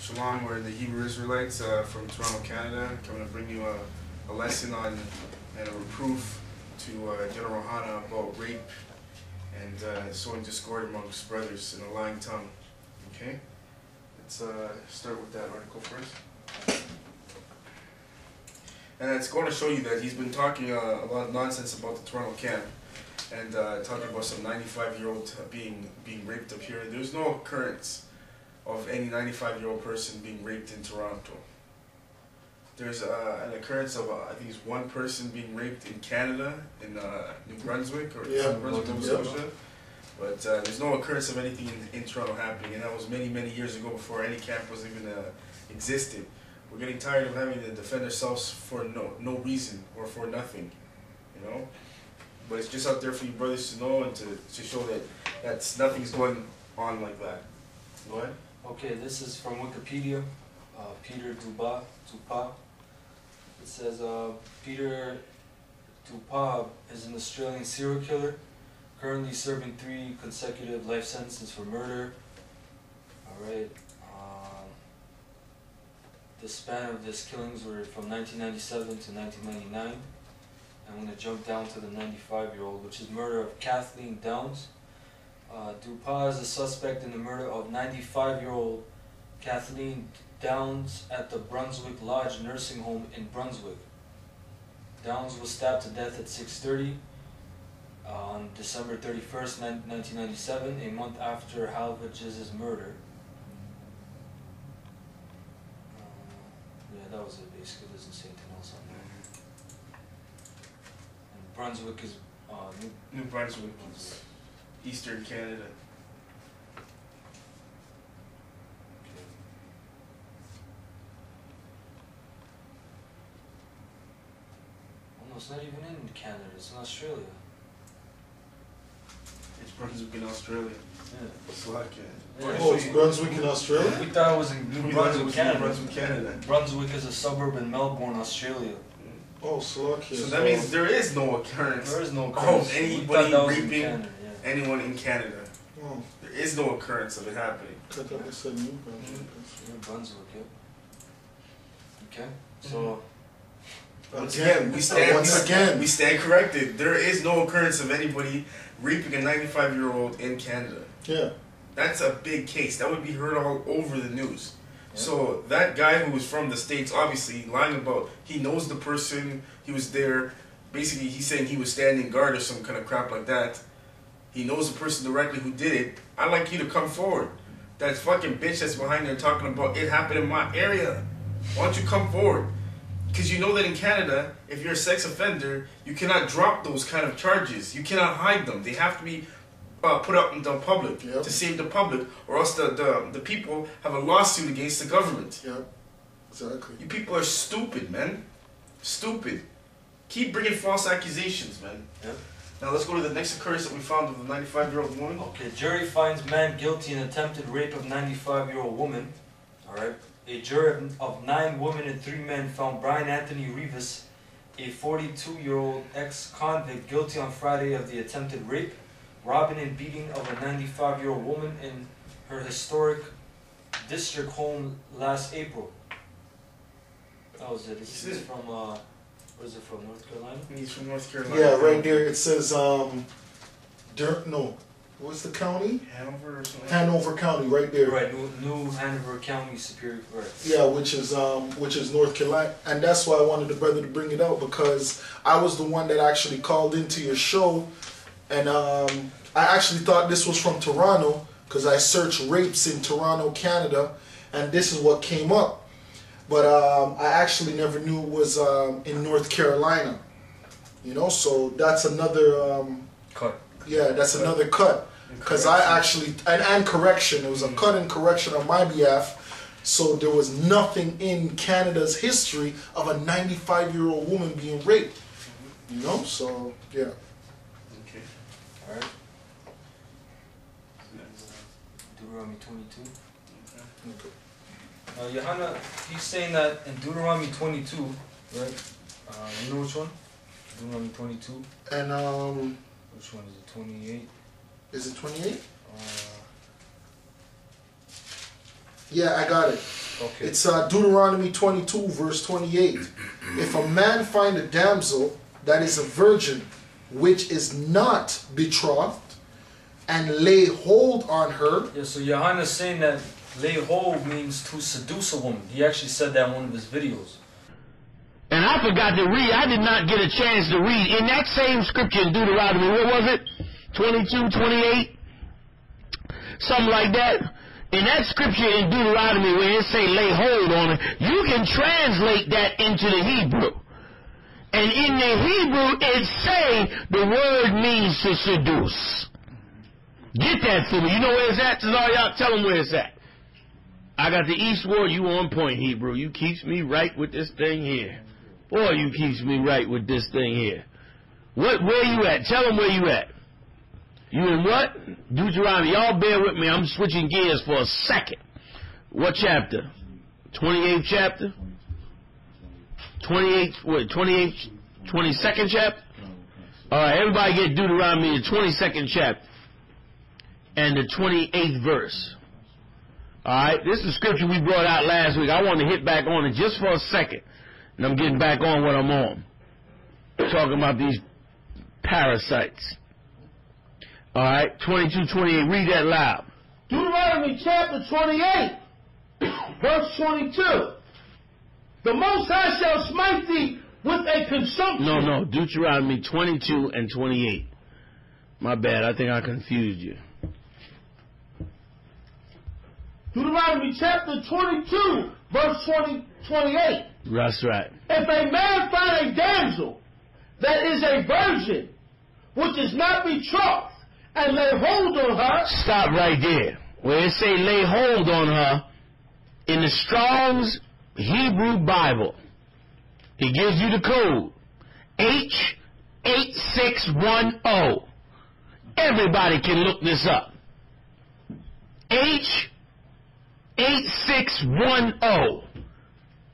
Shalom, we're the Hebrew Israelites from Toronto, Canada, coming to bring you a lesson on and a reproof to General Gehenna about rape and sowing discord amongst brothers and a lying tongue. Okay? Let's start with that article first. And it's going to show you that he's been talking a lot of nonsense about the Toronto camp and talking about some 95-year-old being raped up here. There's no occurrence of any 95-year-old person being raped in Toronto. There's an occurrence of, I think it's one person being raped in Canada, in New Brunswick, or New Brunswick, Nova Scotia. But there's no occurrence of anything in Toronto happening, and that was many, many years ago before any camp was even existed. We're getting tired of having to defend ourselves for no reason or for nothing, you know? But it's just out there for you brothers to know and to show that nothing's going on like that. Go ahead. Okay, this is from Wikipedia, Peter Dupas. It says, Peter Dupas is an Australian serial killer, currently serving 3 consecutive life sentences for murder. Alright, the span of his killings were from 1997 to 1999. I'm going to jump down to the 95-year-old, which is murder of Kathleen Downs. Dupas is a suspect in the murder of 95-year-old Kathleen Downs at the Brunswick Lodge nursing home in Brunswick. Downs was stabbed to death at 6:30 on December 31st, 1997, a month after Halvage's murder. Yeah, that was it basically. Doesn't say anything else on there. And Brunswick is New Brunswick. Eastern Canada. Okay. Oh no, it's not even in Canada, it's in Australia. It's Brunswick in Australia. Yeah. It's like Oh, it's Brunswick in Australia? We thought it was in New Brunswick, Canada. Brunswick, Canada. Brunswick is a suburb in Melbourne, Australia. Oh, Slovakia. So that means there is no occurrence. There is no occurrence. Of anybody raping Canada, yeah. anyone in Canada. Oh. There is no occurrence of it happening. I thought they said New Brunswick. New Brunswick, yeah. Okay, so once again, we stand corrected. There is no occurrence of anybody raping a 95-year-old in Canada. Yeah. That's a big case. That would be heard all over the news. Yeah. So that guy who was from the States, obviously lying about, he knows the person, he was there. Basically, he's saying he was standing guard or some kind of crap like that. He knows the person directly who did it. I'd like you to come forward. That fucking bitch that's behind there talking about it happened in my area. Why don't you come forward? Because you know that in Canada, if you're a sex offender, you cannot drop those kind of charges. You cannot hide them. They have to be put out in the public to save the public, or else the people have a lawsuit against the government. Yep, exactly. You people are stupid, man. Stupid. Keep bringing false accusations, man. Yep. Now let's go to the next occurrence that we found of the 95-year-old woman. okay, jury finds man guilty in attempted rape of 95-year-old woman. Alright. A jury of 9 women and 3 men found Brian Anthony Rivas, a 42-year-old ex-convict, guilty on Friday of the attempted rape, robbing and beating of a 95-year-old woman in her historic district home last April. That was it. This is from, where is it from, North Carolina? He's from North Carolina. Yeah, right there it says, what's the county? Hanover or something? Hanover County, right there. Right, New Hanover County Superior Court. Yeah, which is North Carolina, and that's why I wanted the brother to bring it out, because I was the one that actually called into your show, and I actually thought this was from Toronto, because I searched rapes in Toronto, Canada, and this is what came up. But I actually never knew it was in North Carolina, you know. So that's another cut. Yeah, that's another cut. Because I actually, and correction, it was a cut and correction on my behalf. So there was nothing in Canada's history of a 95-year-old woman being raped. You know, so, yeah. Okay. Alright. Deuteronomy 22. Okay. Now, Gehenna, he's saying that in Deuteronomy 22, right? You know which one? Deuteronomy 22. And, which one is it? 28? Is it 28? Yeah, I got it. Okay. It's Deuteronomy 22, verse 28. If a man find a damsel that is a virgin, which is not betrothed, and lay hold on her. Yeah, so Gehenna's saying that lay hold means to seduce a woman. He actually said that in one of his videos. And I forgot to read. I did not get a chance to read. In that same scripture in Deuteronomy, what was it? 22, 28? Something like that. In that scripture in Deuteronomy where it say lay hold on it, you can translate that into the Hebrew. And in the Hebrew it say the word means to seduce. Get that for me. You know where it's at? Y'all tell them where it's at. I got the eastward, you on point, Hebrew. You keeps me right with this thing here. Boy, you keeps me right with this thing here. Where you at? Tell them where you at. You in what? Deuteronomy. Y'all bear with me. I'm switching gears for a second. What chapter? 28th chapter? 22nd chapter? Alright, everybody get Deuteronomy, the 22nd chapter. And the 28th verse. Alright, this is the scripture we brought out last week. I want to hit back on it just for a second. And I'm getting back on what I'm on. Talking about these parasites. Alright, 22, 28. Read that loud. Deuteronomy chapter 28, verse 22. The Most High shall smite thee with a consumption. No. Deuteronomy 22 and 28. My bad. I think I confused you. Deuteronomy chapter 22, verse 28. That's right. If a man find a damsel that is a virgin, which is not betrothed, and lay hold on her. Stop right there. Where it say lay hold on her, in the Strong's Hebrew Bible, he gives you the code. H8610. Everybody can look this up. H8610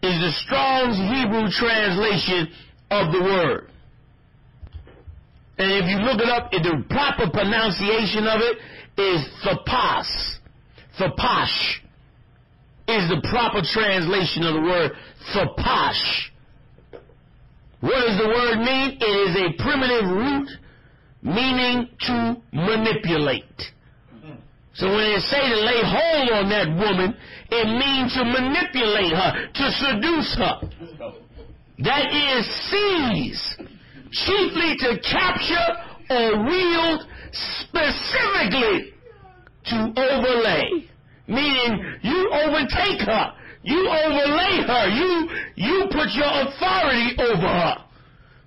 is the Strong's Hebrew translation of the word. And if you look it up, the proper pronunciation of it is thapas. Thapash is the proper translation of the word thapash. What does the word mean? It is a primitive root meaning to manipulate. So when they say to lay hold on that woman, it means to manipulate her, to seduce her. That is seize. Chiefly to capture or wield, specifically to overlay. Meaning you overtake her, you overlay her, you put your authority over her.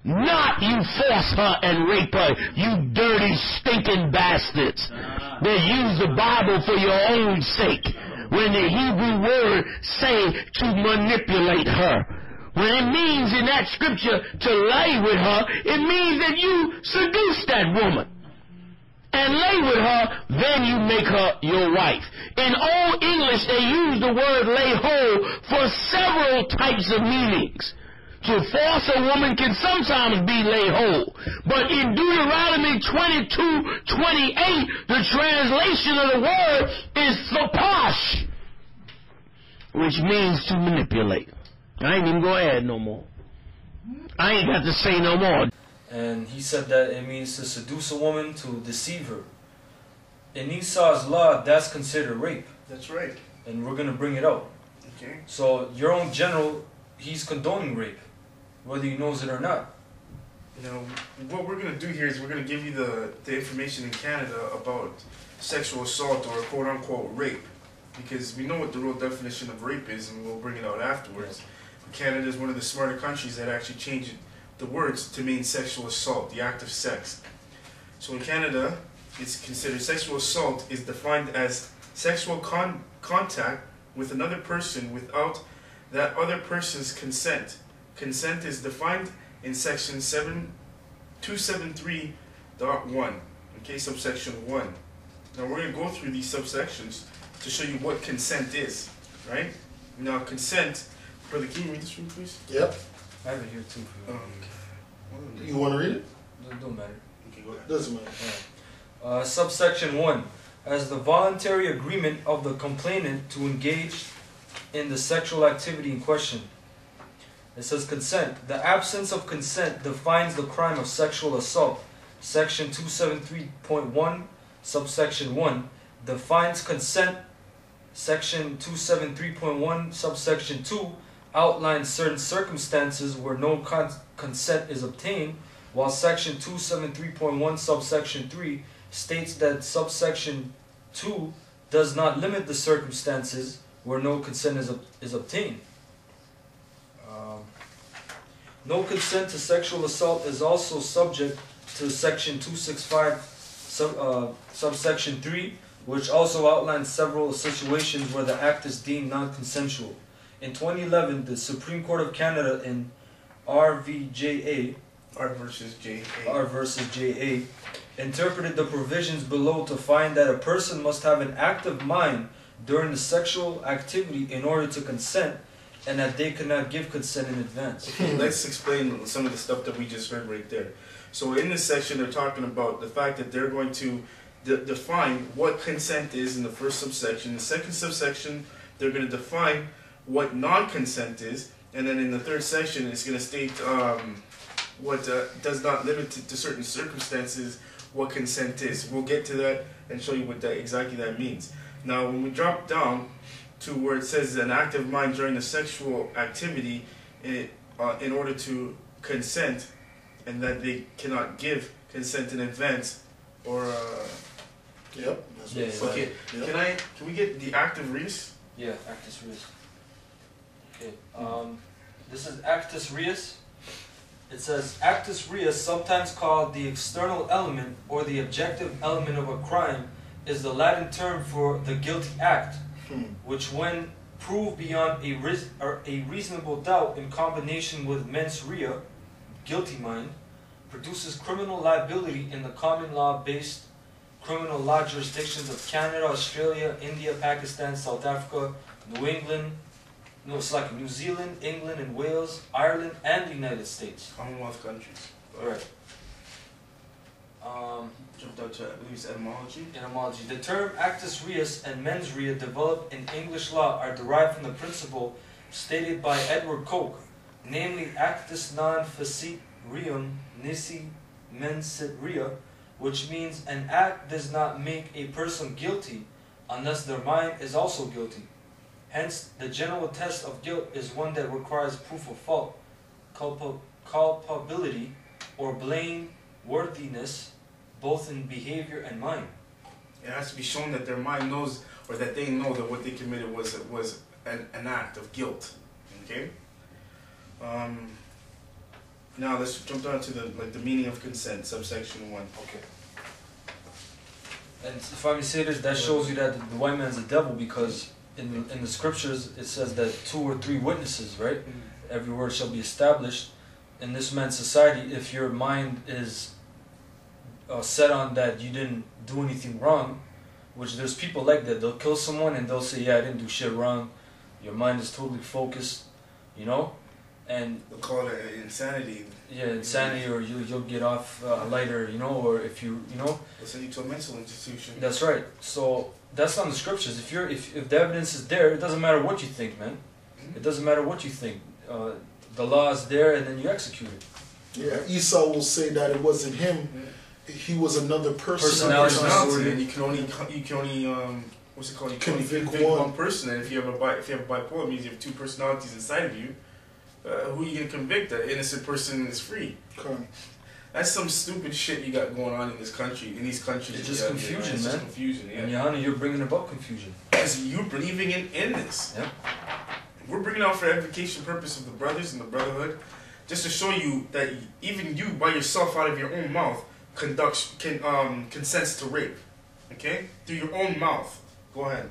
Not you force her and rape her, you dirty stinking bastards that use the Bible for your own sake. When the Hebrew word say to manipulate her. When it means in that scripture to lay with her, it means that you seduce that woman. And lay with her, then you make her your wife. In Old English, they use the word lay hold for several types of meanings. To force a woman can sometimes be lay hold. But in Deuteronomy 22:28, the translation of the word is thapash, which means to manipulate. I ain't even gonna add no more. I ain't got to say no more. And he said that it means to seduce a woman, to deceive her. In Esau's law, that's considered rape. That's right. And we're gonna bring it out. Okay. So your own general, he's condoning rape, whether he knows it or not. You know, what we're going to do here is we're going to give you the information in Canada about sexual assault or quote-unquote rape. Because we know what the real definition of rape is, and we'll bring it out afterwards. Canada is one of the smarter countries that actually changed the words to mean sexual assault, the act of sex. So in Canada, it's considered sexual assault is defined as sexual contact with another person without that other person's consent. Consent is defined in section 273.1, okay, subsection 1. Now we're going to go through these subsections to show you what consent is, right? Now consent, brother, can you read this one, please? Yep. I have it here too. You want to read it? Don't matter. Okay, go ahead. Doesn't matter. Subsection 1. As the voluntary agreement of the complainant to engage in the sexual activity in question. It says consent. The absence of consent defines the crime of sexual assault. Section 273.1, subsection 1, defines consent. Section 273.1, subsection 2, outlines certain circumstances where no consent is obtained, while section 273.1, subsection 3, states that subsection 2 does not limit the circumstances where no consent is obtained. No consent to sexual assault is also subject to section 265, subsection 3, which also outlines several situations where the act is deemed non-consensual. In 2011, the Supreme Court of Canada in R versus JA interpreted the provisions below to find that a person must have an active mind during the sexual activity in order to consent, and that they cannot give consent in advance. Okay, let's explain some of the stuff that we just heard right there. So in this section, they're talking about the fact that they're going to define what consent is in the first subsection. The second subsection, they're going to define what non-consent is, and then in the third section, it's going to state what does not limit to certain circumstances what consent is. We'll get to that and show you what exactly that means. Now, when we drop down to where it says an active mind during the sexual activity in order to consent, and that they cannot give consent in advance, or Yep. That's what it's okay. Yep. Can we get the actus reus? Yeah, actus reus. Okay. This is actus reus. It says actus reus, sometimes called the external element or the objective element of a crime, is the Latin term for the guilty act, which, when proved beyond a reasonable doubt in combination with mens rea, guilty mind, produces criminal liability in the common law-based criminal law jurisdictions of Canada, Australia, India, Pakistan, South Africa, New Zealand, England and Wales, Ireland, and the United States. Commonwealth countries. Right. Jumped out to, I believe it's etymology. Etymology. The term actus reus and mens rea developed in English law are derived from the principle stated by Edward Coke, namely actus non facit reum nisi mensit rea, which means an act does not make a person guilty unless their mind is also guilty. Hence, the general test of guilt is one that requires proof of fault, culpability, or blameworthiness, both in behavior and mind. It has to be shown that their mind knows, or that they know that what they committed was an act of guilt. Okay. Now let's jump down to the meaning of consent, subsection 1. Okay. And if I may say this, that shows you that the white man's a devil, because in the scriptures it says that 2 or 3 witnesses, right? Every word shall be established. In this man's society, if your mind is set on that you didn't do anything wrong, which there's people like that, they'll kill someone and they'll say, yeah, I didn't do shit wrong. Your mind is totally focused, you know? And they'll call it insanity. Yeah, insanity, or you'll get off lighter, you know, or if you know. They'll send you to a mental institution. That's right. So that's not in the scriptures. If the evidence is there, it doesn't matter what you think, man. It doesn't matter what you think. The law is there, and then you execute it. Yeah, Esau will say that it wasn't him. He was another person. Personality. And you can only what's it called? You can only convict one person. And if you have a bipolar, it means you have 2 personalities inside of you. Who are you gonna convict? An innocent person is free. Okay. That's some stupid shit you got going on in this country. In these countries, it's just confusion, man. It's just confusion, yeah. And Johanna, you're bringing about confusion. As you're believing in this. Yeah. We're bringing out for education purpose of the brothers and the brotherhood, just to show you that even you, by yourself, out of your own mouth, consents to rape. Okay? Through your own mouth. Go ahead.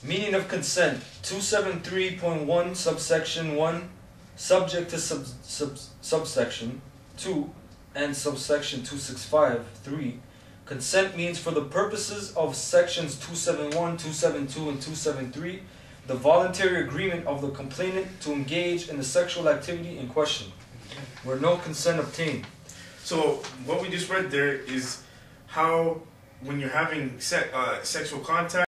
Meaning of consent. 273.1 subsection 1, subject to subsection 2 and subsection 265.3. Consent means, for the purposes of sections 271, 272, and 273, the voluntary agreement of the complainant to engage in the sexual activity in question, where no consent obtained. So what we just read there is how, when you're having sexual contact,